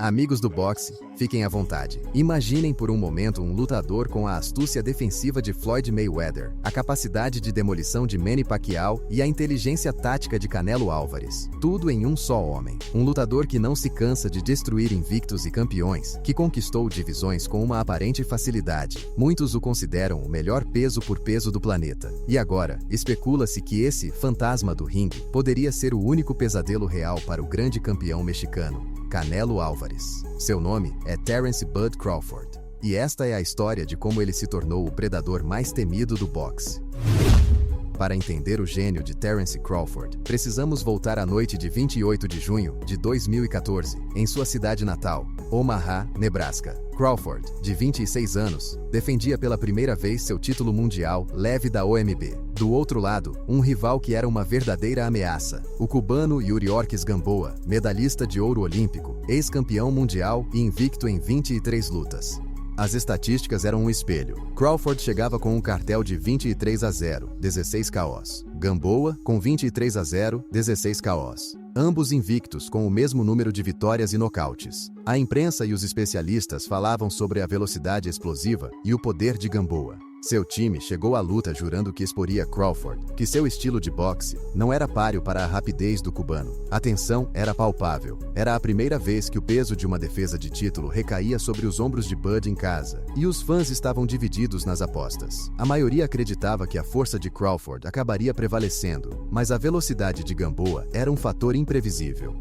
Amigos do boxe, fiquem à vontade. Imaginem por um momento um lutador com a astúcia defensiva de Floyd Mayweather, a capacidade de demolição de Manny Pacquiao e a inteligência tática de Canelo Álvares. Tudo em um só homem. Um lutador que não se cansa de destruir invictos e campeões, que conquistou divisões com uma aparente facilidade. Muitos o consideram o melhor peso por peso do planeta. E agora, especula-se que esse fantasma do ringue poderia ser o único pesadelo real para o grande campeão mexicano, Canelo Álvares. Seu nome é Terence Bud Crawford. E esta é a história de como ele se tornou o predador mais temido do boxe. Para entender o gênio de Terence Crawford, precisamos voltar à noite de 28 de junho de 2014, em sua cidade natal, Omaha, Nebraska. Crawford, de 26 anos, defendia pela primeira vez seu título mundial leve da OMB. Do outro lado, um rival que era uma verdadeira ameaça, o cubano Yuri Ortiz Gamboa, medalhista de ouro olímpico, ex-campeão mundial e invicto em 23 lutas. As estatísticas eram um espelho. Crawford chegava com um cartel de 23-0, 16 KOs. Gamboa, com 23-0, 16 KOs. Ambos invictos com o mesmo número de vitórias e nocautes. A imprensa e os especialistas falavam sobre a velocidade explosiva e o poder de Gamboa. Seu time chegou à luta jurando que exporia Crawford, que seu estilo de boxe não era páreo para a rapidez do cubano. A tensão era palpável. Era a primeira vez que o peso de uma defesa de título recaía sobre os ombros de Bud em casa, e os fãs estavam divididos nas apostas. A maioria acreditava que a força de Crawford acabaria prevalecendo, mas a velocidade de Gamboa era um fator imprevisível.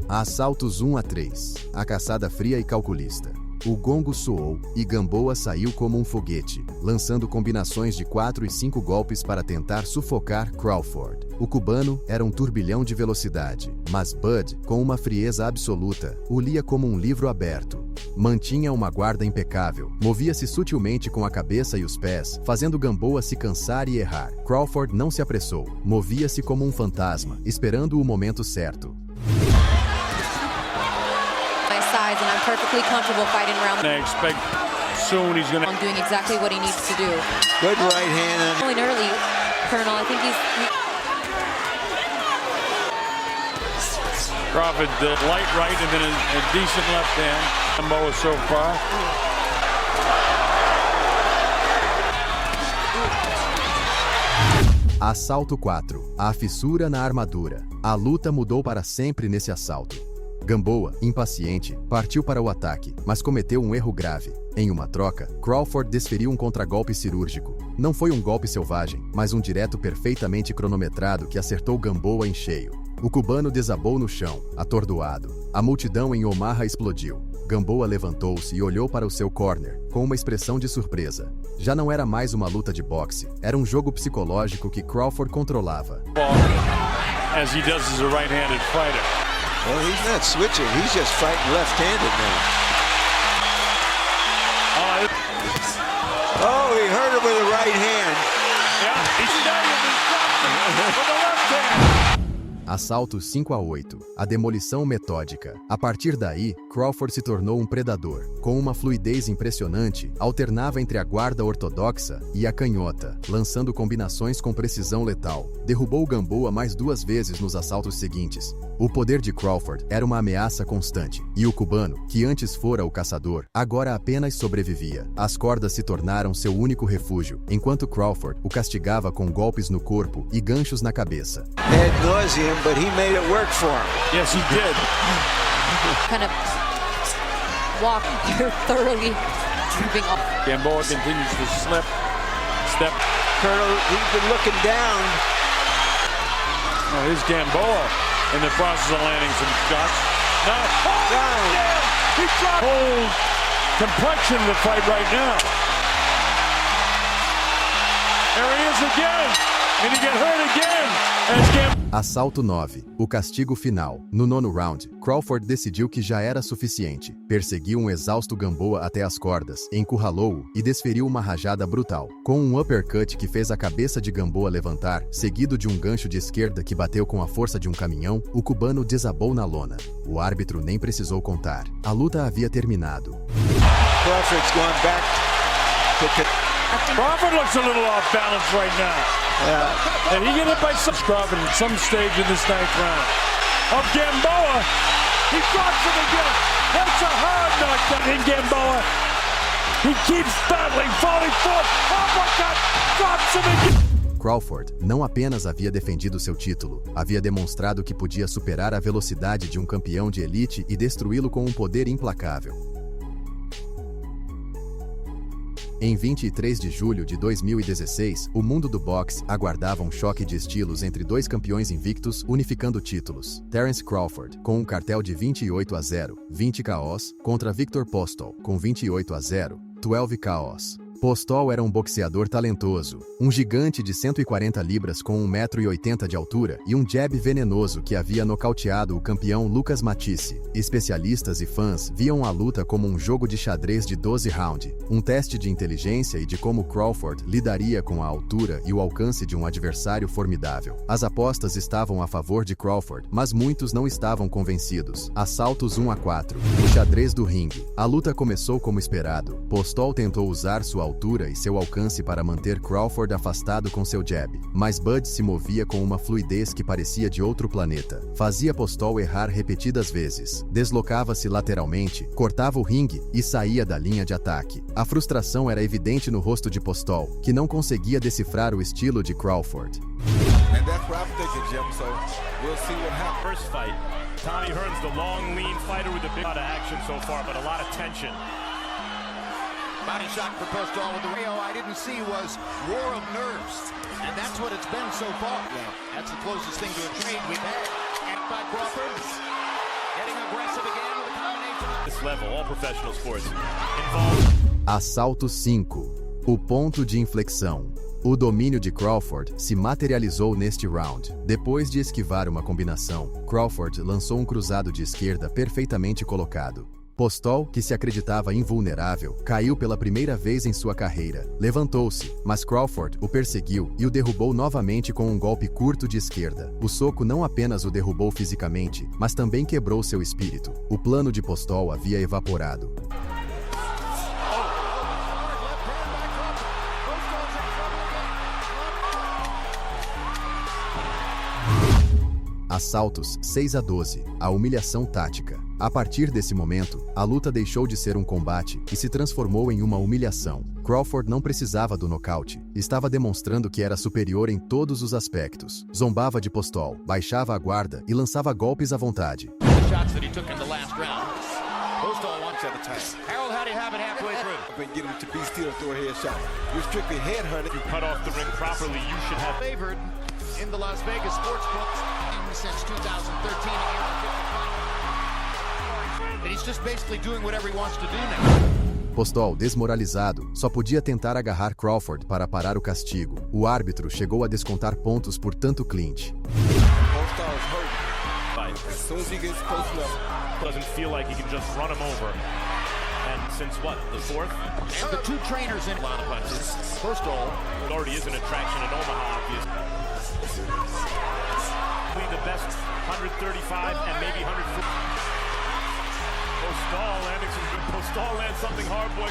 Assaltos 1-3. A caçada fria e calculista. O gongo soou e Gamboa saiu como um foguete, lançando combinações de 4 e 5 golpes para tentar sufocar Crawford. O cubano era um turbilhão de velocidade, mas Bud, com uma frieza absoluta, o lia como um livro aberto. Mantinha uma guarda impecável, movia-se sutilmente com a cabeça e os pés, fazendo Gamboa se cansar e errar. Crawford não se apressou, movia-se como um fantasma, esperando o momento certo. Size, and I'm perfectly comfortable fighting around. I expect soon he's going to... I'm doing exactly what he needs to do. Good right hand. Going early, Colonel. I think he's... Crawford, light right and then a decent left hand. Gamboa so far. Assalto 4. A fissura na armadura. A luta mudou para sempre nesse assalto. Gamboa, impaciente, partiu para o ataque, mas cometeu um erro grave. Em uma troca, Crawford desferiu um contragolpe cirúrgico. Não foi um golpe selvagem, mas um direto perfeitamente cronometrado que acertou Gamboa em cheio. O cubano desabou no chão, atordoado. A multidão em Omaha explodiu. Gamboa levantou-se e olhou para o seu corner, com uma expressão de surpresa. Já não era mais uma luta de boxe, era um jogo psicológico que Crawford controlava. As he does as a right-handed fighter. Well, he's not switching. He's just fighting left-handed now. Oh, he hurt him with the right hand. Yeah, he staggered him with the left hand. Assalto 5-8. A demolição metódica. A partir daí, Crawford se tornou um predador. Com uma fluidez impressionante, alternava entre a guarda ortodoxa e a canhota, lançando combinações com precisão letal. Derrubou Gamboa mais 2 vezes nos assaltos seguintes. O poder de Crawford era uma ameaça constante, e o cubano, que antes fora o caçador, agora apenas sobrevivia. As cordas se tornaram seu único refúgio, enquanto Crawford o castigava com golpes no corpo e ganchos na cabeça. Ad nauseam, but he made it work for him. Yes, he did. kind of walk. They're thoroughly drooping off. Gamboa continues to step. Colonel, he's been looking down. Oh, here's Gamboa in the process of landing some shots. Now, Down. He dropped. Whole complexion of the fight right now. There he is again. And he get hurt again. Assalto 9. O castigo final. No 9º round, Crawford decidiu que já era suficiente. Perseguiu um exausto Gamboa até as cordas, encurralou-o e desferiu uma rajada brutal. Com um uppercut que fez a cabeça de Gamboa levantar, seguido de um gancho de esquerda que bateu com a força de um caminhão, o cubano desabou na lona. O árbitro nem precisou contar. A luta havia terminado. Crawford's gone back to... Crawford looks a little off balance right now. Yeah. And he get hit by Crawford at some stage in this 9th round. Of Gamboa He drops him again. That's a hard knockdown in Gamboa. He keeps battling, falling forward. Uppercut, drops him again. Crawford não apenas havia defendido seu título, havia demonstrado que podia superar a velocidade de um campeão de elite e destruí-lo com um poder implacável. Em 23 de julho de 2016, o mundo do boxe aguardava um choque de estilos entre dois campeões invictos unificando títulos. Terence Crawford, com um cartel de 28-0, 20 KOs, contra Viktor Postol, com 28-0, 12 KOs. Postol era um boxeador talentoso, um gigante de 140 libras com 1,80 m de altura e um jab venenoso que havia nocauteado o campeão Lucas Matthysse. Especialistas e fãs viam a luta como um jogo de xadrez de 12 rounds, um teste de inteligência e de como Crawford lidaria com a altura e o alcance de um adversário formidável. As apostas estavam a favor de Crawford, mas muitos não estavam convencidos. Assaltos 1-4, o xadrez do ringue. A luta começou como esperado. Postol tentou usar sua altura e seu alcance para manter Crawford afastado com seu jab, mas Bud se movia com uma fluidez que parecia de outro planeta. Fazia Postol errar repetidas vezes, deslocava-se lateralmente, cortava o ringue e saía da linha de ataque. A frustração era evidente no rosto de Postol, que não conseguia decifrar o estilo de Crawford. And that's what I'm thinking, Jim, so we'll see what happens. First fight, Tommy Hearns, the long, lean fighter with a big amount of action so far, but a lot of tension. Body shot for Postol with the Rio I didn't see was war of nerves. And that's what it's been so far. Yeah. That's the closest thing to a trade we've had. And by Crawford, getting aggressive again with a combination. This level, all professional sports involved. Assalto 5. O ponto de inflexão. O domínio de Crawford se materializou neste round. Depois de esquivar uma combinação, Crawford lançou um cruzado de esquerda perfeitamente colocado. Postol, que se acreditava invulnerável, caiu pela primeira vez em sua carreira. Levantou-se, mas Crawford o perseguiu e o derrubou novamente com um golpe curto de esquerda. O soco não apenas o derrubou fisicamente, mas também quebrou seu espírito. O plano de Postol havia evaporado. Assaltos 6-12, a humilhação tática. A partir desse momento, a luta deixou de ser um combate e se transformou em uma humilhação. Crawford não precisava do nocaute, estava demonstrando que era superior em todos os aspectos. Zombava de Postol, baixava a guarda e lançava golpes à vontade. Get him to be still, throw a headshot. You're strictly headhunted. You cut off the ring properly, you should have Favored in the Las Vegas sportsbook since 2013. And he's just basically doing whatever he wants to do now. Postol, desmoralizado, só podia tentar agarrar Crawford para parar o castigo. O árbitro chegou a descontar pontos por tanto clinch. Postol is hurt. As soon as he gets close enough, doesn't feel like he can just run him over. And since what, the fourth? and the two trainers in A lot of punches. Postol already is an attraction in Omaha, obviously. The best 135 and maybe 140. Postol lands something hard, boy.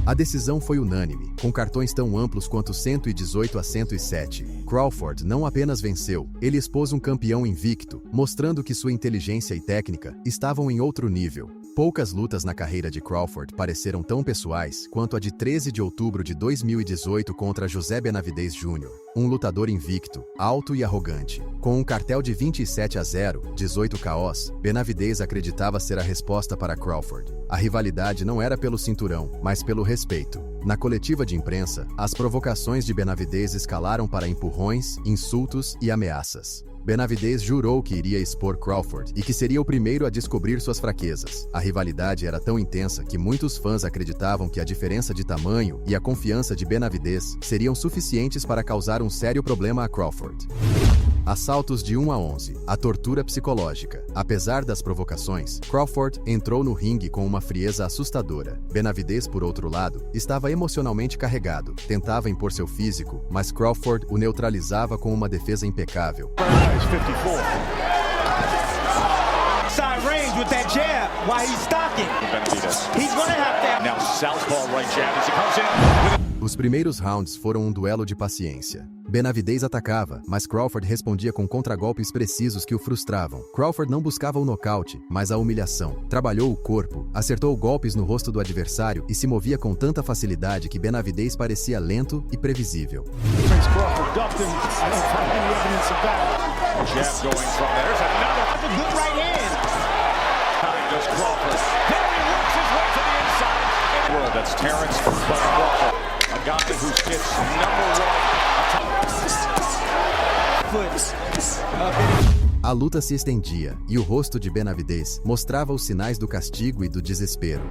A decisão foi unânime, com cartões tão amplos quanto 118-107. Crawford não apenas venceu, ele expôs um campeão invicto, mostrando que sua inteligência e técnica estavam em outro nível. Poucas lutas na carreira de Crawford pareceram tão pessoais quanto a de 13 de outubro de 2018 contra José Benavidez Jr., um lutador invicto, alto e arrogante. Com um cartel de 27-0, 18 KOs, Benavidez acreditava ser a resposta para Crawford. A rivalidade não era pelo cinturão, mas pelo respeito. Na coletiva de imprensa, as provocações de Benavidez escalaram para empurrões, insultos e ameaças. Benavidez jurou que iria expor Crawford e que seria o primeiro a descobrir suas fraquezas. A rivalidade era tão intensa que muitos fãs acreditavam que a diferença de tamanho e a confiança de Benavidez seriam suficientes para causar um sério problema a Crawford. Assaltos de 1-11, a tortura psicológica. Apesar das provocações, Crawford entrou no ringue com uma frieza assustadora. Benavidez, por outro lado, estava emocionalmente carregado, tentava impor seu físico, mas Crawford o neutralizava com uma defesa impecável. Side range with that jab while he's stalking. He's going to have that. Now southpaw right jab as he comes in. Os primeiros rounds foram um duelo de paciência. Benavidez atacava, mas Crawford respondia com contragolpes precisos que o frustravam. Crawford não buscava o nocaute, mas a humilhação. Trabalhou o corpo, acertou golpes no rosto do adversário e se movia com tanta facilidade que Benavidez parecia lento e previsível. A luta se estendia, e o rosto de Benavidez mostrava os sinais do castigo e do desespero.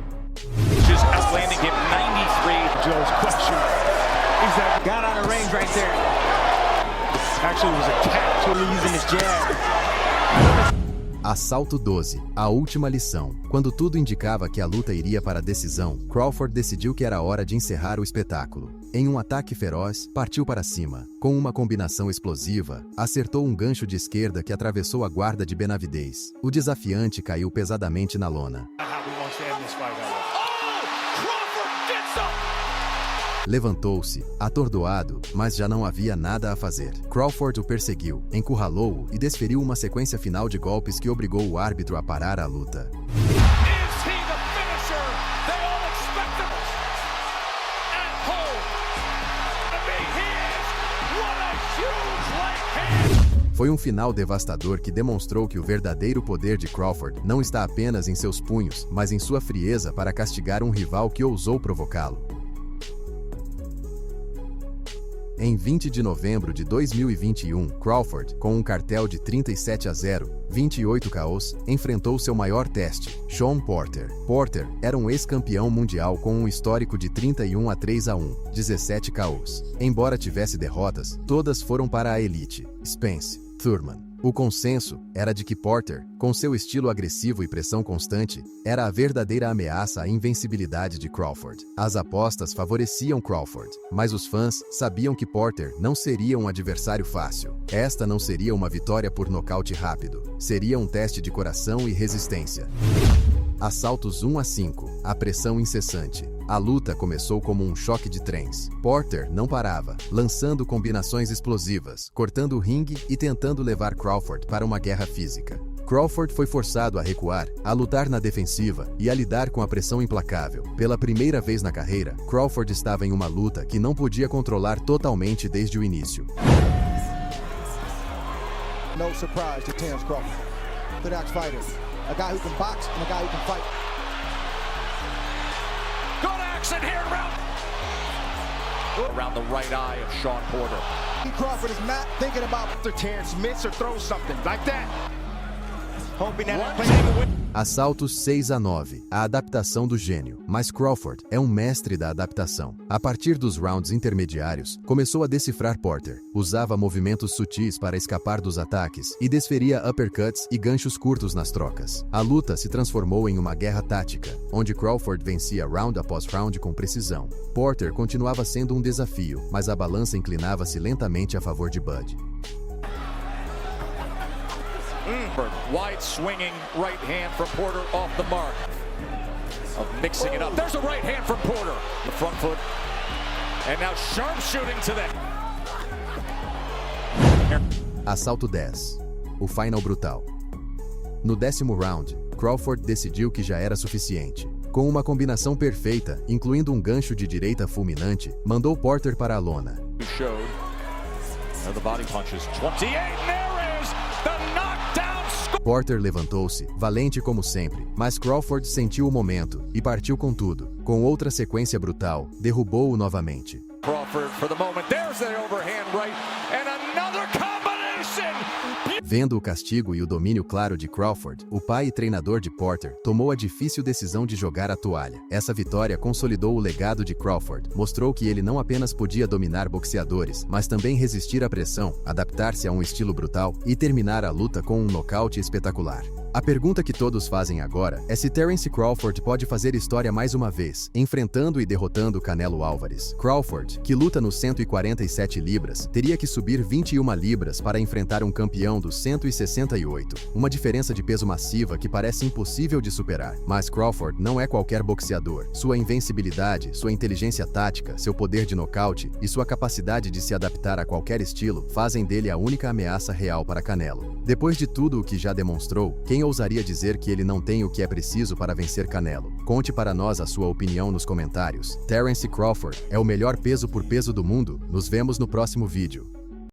Assalto 12. A última lição. Quando tudo indicava que a luta iria para a decisão, Crawford decidiu que era hora de encerrar o espetáculo. Em um ataque feroz, partiu para cima. Com uma combinação explosiva, acertou um gancho de esquerda que atravessou a guarda de Benavidez. O desafiante caiu pesadamente na lona. Levantou-se, atordoado, mas já não havia nada a fazer. Crawford o perseguiu, encurralou-o e desferiu uma sequência final de golpes que obrigou o árbitro a parar a luta. Foi um final devastador que demonstrou que o verdadeiro poder de Crawford não está apenas em seus punhos, mas em sua frieza para castigar um rival que ousou provocá-lo. Em 20 de novembro de 2021, Crawford, com um cartel de 37-0, 28 KOs, enfrentou seu maior teste, Shawn Porter. Porter era um ex-campeão mundial com um histórico de 31-3-1, 17 KOs. Embora tivesse derrotas, todas foram para a elite, Spence, Thurman. O consenso era de que Porter, com seu estilo agressivo e pressão constante, era a verdadeira ameaça à invencibilidade de Crawford. As apostas favoreciam Crawford, mas os fãs sabiam que Porter não seria um adversário fácil. Esta não seria uma vitória por nocaute rápido, seria um teste de coração e resistência. Assaltos 1-5, a pressão incessante. A luta começou como um choque de trens. Porter não parava, lançando combinações explosivas, cortando o ringue e tentando levar Crawford para uma guerra física. Crawford foi forçado a recuar, a lutar na defensiva e a lidar com a pressão implacável. Pela primeira vez na carreira, Crawford estava em uma luta que não podia controlar totalmente desde o início. No surprise to Terence Crawford, the next fighter, a guy who can box and a guy who can fight. Around the right eye of Shawn Porter. Crawford is not thinking about after Terence miss or throw something like that. Hoping that Assaltos 6-9, a adaptação do gênio. Mas Crawford é um mestre da adaptação. A partir dos rounds intermediários, começou a decifrar Porter. Usava movimentos sutis para escapar dos ataques e desferia uppercuts e ganchos curtos nas trocas. A luta se transformou em uma guerra tática, onde Crawford vencia round após round com precisão. Porter continuava sendo um desafio, mas a balança inclinava-se lentamente a favor de Bud. Wide swinging right hand from Porter off the mark. Of mixing it up. There's a right hand from Porter. The front foot. And now sharpshooting to that. Assalto 10. O final brutal. No 10º round, Crawford decidiu que já era suficiente. Com uma combinação perfeita, incluindo um gancho de direita fulminante, mandou Porter para a lona. The body punches. 28. There is the knockdown. Porter levantou-se, valente como sempre, mas Crawford sentiu o momento e partiu com tudo. Com outra sequência brutal, derrubou-o novamente. Crawford for the moment. There's the overhand right and another combination. Vendo o castigo e o domínio claro de Crawford, o pai e treinador de Porter tomou a difícil decisão de jogar a toalha. Essa vitória consolidou o legado de Crawford, mostrou que ele não apenas podia dominar boxeadores, mas também resistir à pressão, adaptar-se a um estilo brutal e terminar a luta com um nocaute espetacular. A pergunta que todos fazem agora é se Terence Crawford pode fazer história mais uma vez, enfrentando e derrotando Canelo Álvares. Crawford, que luta nos 147 libras, teria que subir 21 libras para enfrentar um campeão dos 168, uma diferença de peso massiva que parece impossível de superar. Mas Crawford não é qualquer boxeador. Sua invencibilidade, sua inteligência tática, seu poder de nocaute e sua capacidade de se adaptar a qualquer estilo fazem dele a única ameaça real para Canelo. Depois de tudo o que já demonstrou, quem ousaria dizer que ele não tem o que é preciso para vencer Canelo? Conte para nós a sua opinião nos comentários. Terence Crawford é o melhor peso por peso do mundo? Nos vemos no próximo vídeo.